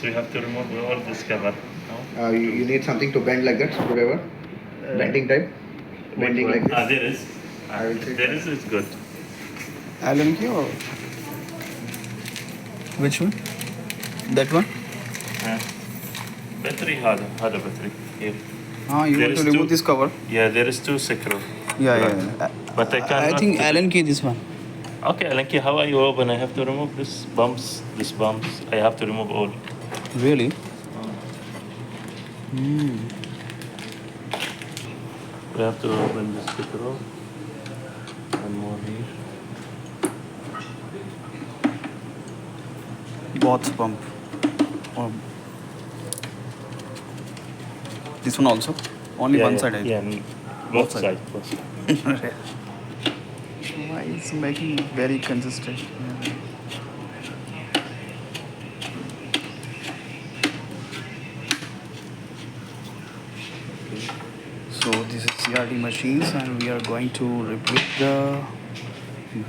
we have to remove all this cover. You need something to bend like that, screwdriver? Bending type? Bending like this? There is. There is, it's good. Allen key or which one? That one? Battery harder battery here. You There want to is remove this cover? Yeah, there is two screw. Yeah. But I cannot. I think Allen key this one. Okay, Alenki, how are you open? I have to remove this bumps. I have to remove all. Really? We have to open this screw. One more here. Both bump. Or this one also? Only one side, I think. Yeah, both sides. Why it's making very consistent? So this is CRT machines and we are going to replace the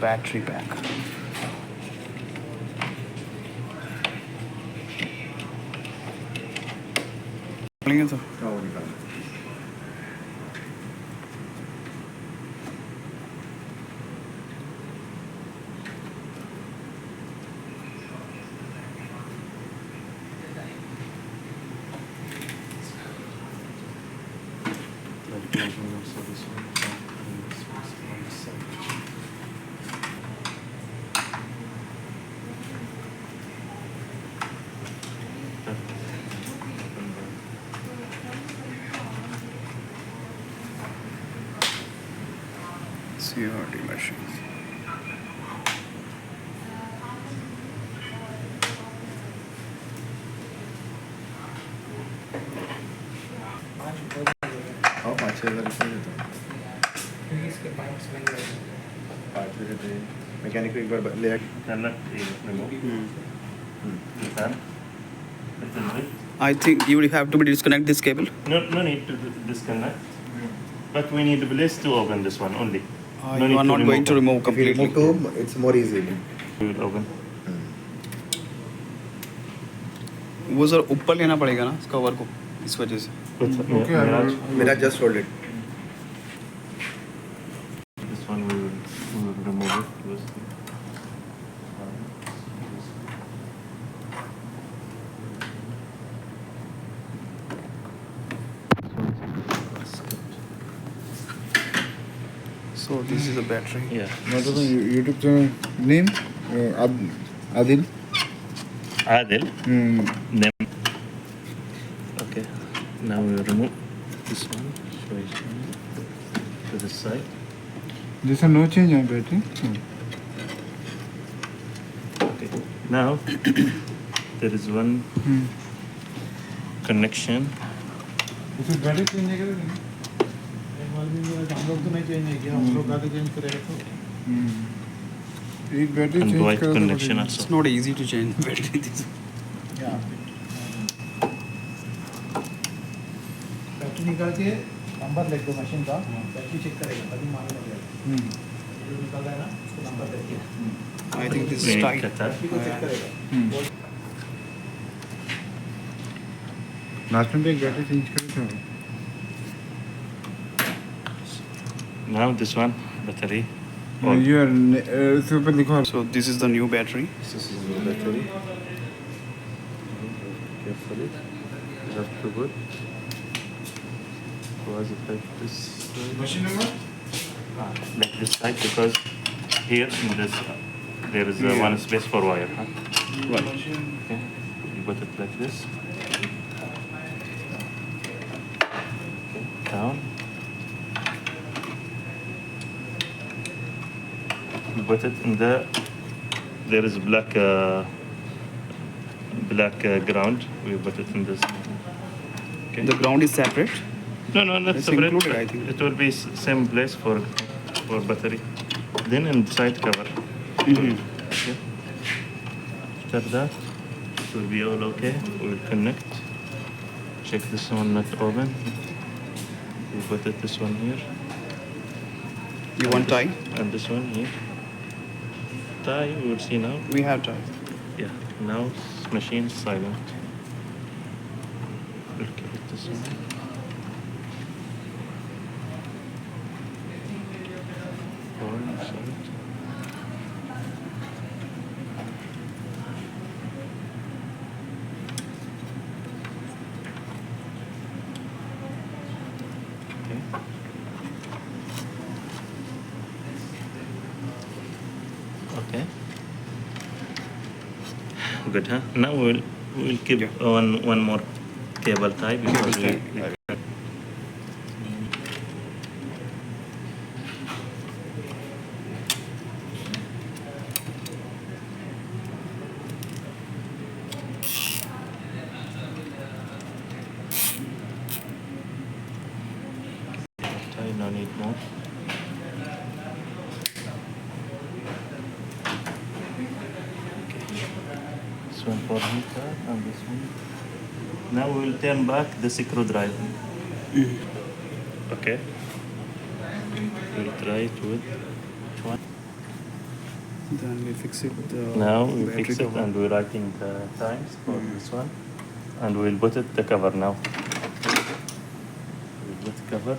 battery pack. CRT machines. How much is it? Mechanical layer. Cannot remove. You can. Little bit. I think you will have to disconnect this cable. No need to disconnect. But we need a place to open this one only. You are not going to remove If you completely. remove two, it's more easy. We will open. वो sir ऊपर लेना पड़ेगा ना इस cover को इस वजह से. Miraj, just hold it. This one we will remove it first. So this is a battery. Yeah. What is the YouTube channel name? Adil. Adil. Name. Okay. Now we will remove this one. Show it to this side. This one no change on battery. Okay. Now there is one connection. इसमें battery change है क्या? हम लोग तो नहीं change किया, हम लोग आगे चेंज करेगा तो एक बैटरी And चेंज white कर connection It's also. not easy to change battery. Battery निकाल के नंबर लिख दो मशीन का, बैटरी चेक करेगा तभी मालूम लगेगा जो निकल रहा है ना उसको नंबर लिख के I think this We is need tight. Qatar. Battery को चेक करेगा. लास्ट में एक बैटरी चेंज करे थे. Now this one battery. ये इसके ऊपर लिखा. So this is the new battery. This is the battery. Carefully. You have to put. Was it like this? Machine number? Like this side because here in this there is one space for wire. Huh? Right. Okay. You put it like this. Okay. Down. You put it in the. There is black ground. We put it in this. Okay. The ground is separate. No, not It's separate. included, I think. It will be same place for battery. Then inside cover. Okay. After that, it will be all okay. We will connect. Check this one not open. We put it this one here. You want tie? And this one here. Tie. We will see now. We have tie. Yeah. Now machine silent. We'll keep it this one. Orange, solid. Okay. Okay. Good, huh? Now we'll keep one more cable tie because Cable we tie. tie, no need more. This one for heater and this one. Now we will turn back the screwdriver. Okay. We'll try it with which one? Then we fix it with the Now we battery fix it cover. and we're writing the times for this one. And we'll put it the cover now. We'll put cover.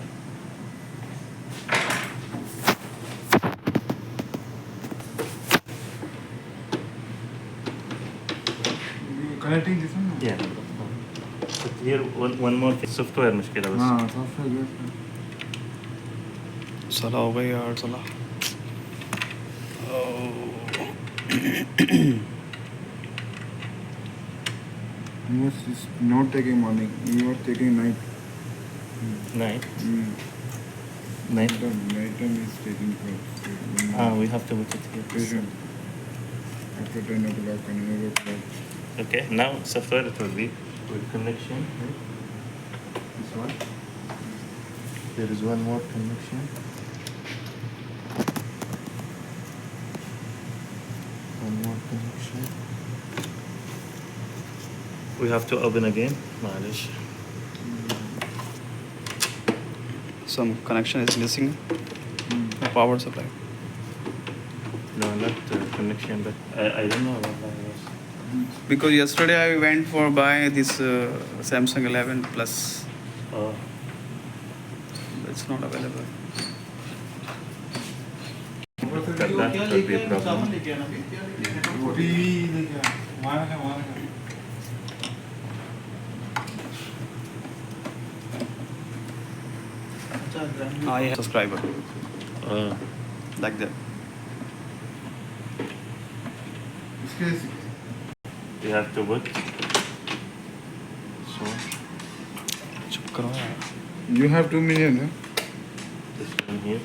You connecting this one? Yeah. But here one more thing. Software مشكلة بس. हाँ software good. साला हो गई यार साला. You was not taking morning. You was taking night. Night. Mm. Night. Night time is taking for. We have to put it here. Patient. After 10 o'clock and 11 o'clock. Okay, now software it will be with connection. Right? This one. There is one more connection. One more connection. We have to open again. معلش. Some connection is missing. Power supply. No, not connection, but I don't know what that was. Because yesterday I went for buy this Samsung 11 Plus. Oh, It's not available. that will be a problem. रोटी लेके आ. मार का. I have subscriber like that. इसके You have to put. So, चुप करो यार. You have 2 million, huh? this one here.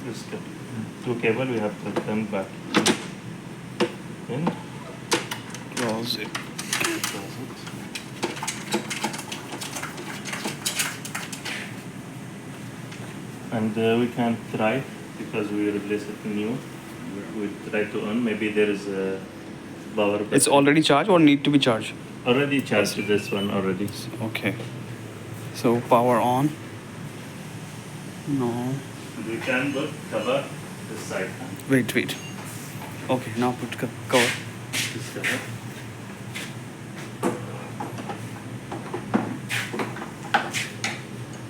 This two cable we have to turn back. Then Close it. close it. And we can try because we replace it new. We try to on. Maybe there is a power. It's already charged or need to be charged? already charged this one already. Okay. So power on. No. We can put cover this side. Huh? Wait. Okay, now put cover. This cover.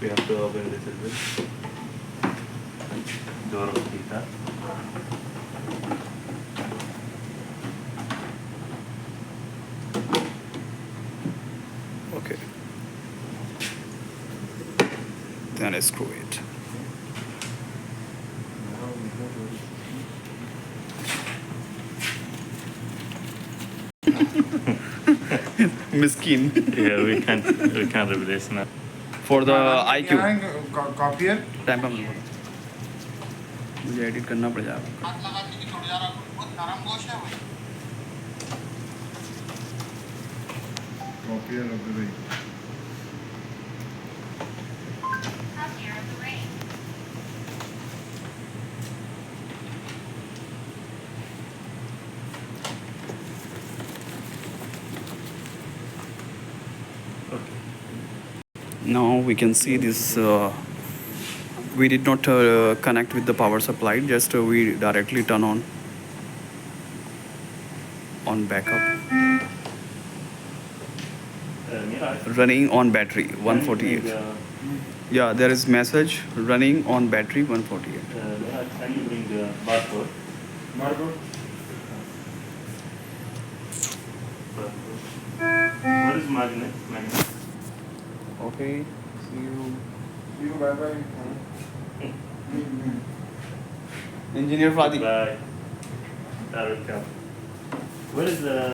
We have to open a little bit. Door of heater. Okay. Then I screw it. Now we have Miskin. yeah, we can't replace now. For the IQ. Copier. Time पे मुझे edit करना पड़ जाएगा. Copier of the way. Now we can see this. We did not connect with the power supply. Just we directly turn on backup. running on battery 148. Yeah, there is message running on battery 148. Can you bring the barcode? Margot? What is magnet? Magnet. Okay, see you. See you, bye bye. Engineer Fadi. Bye. That will come. Where is the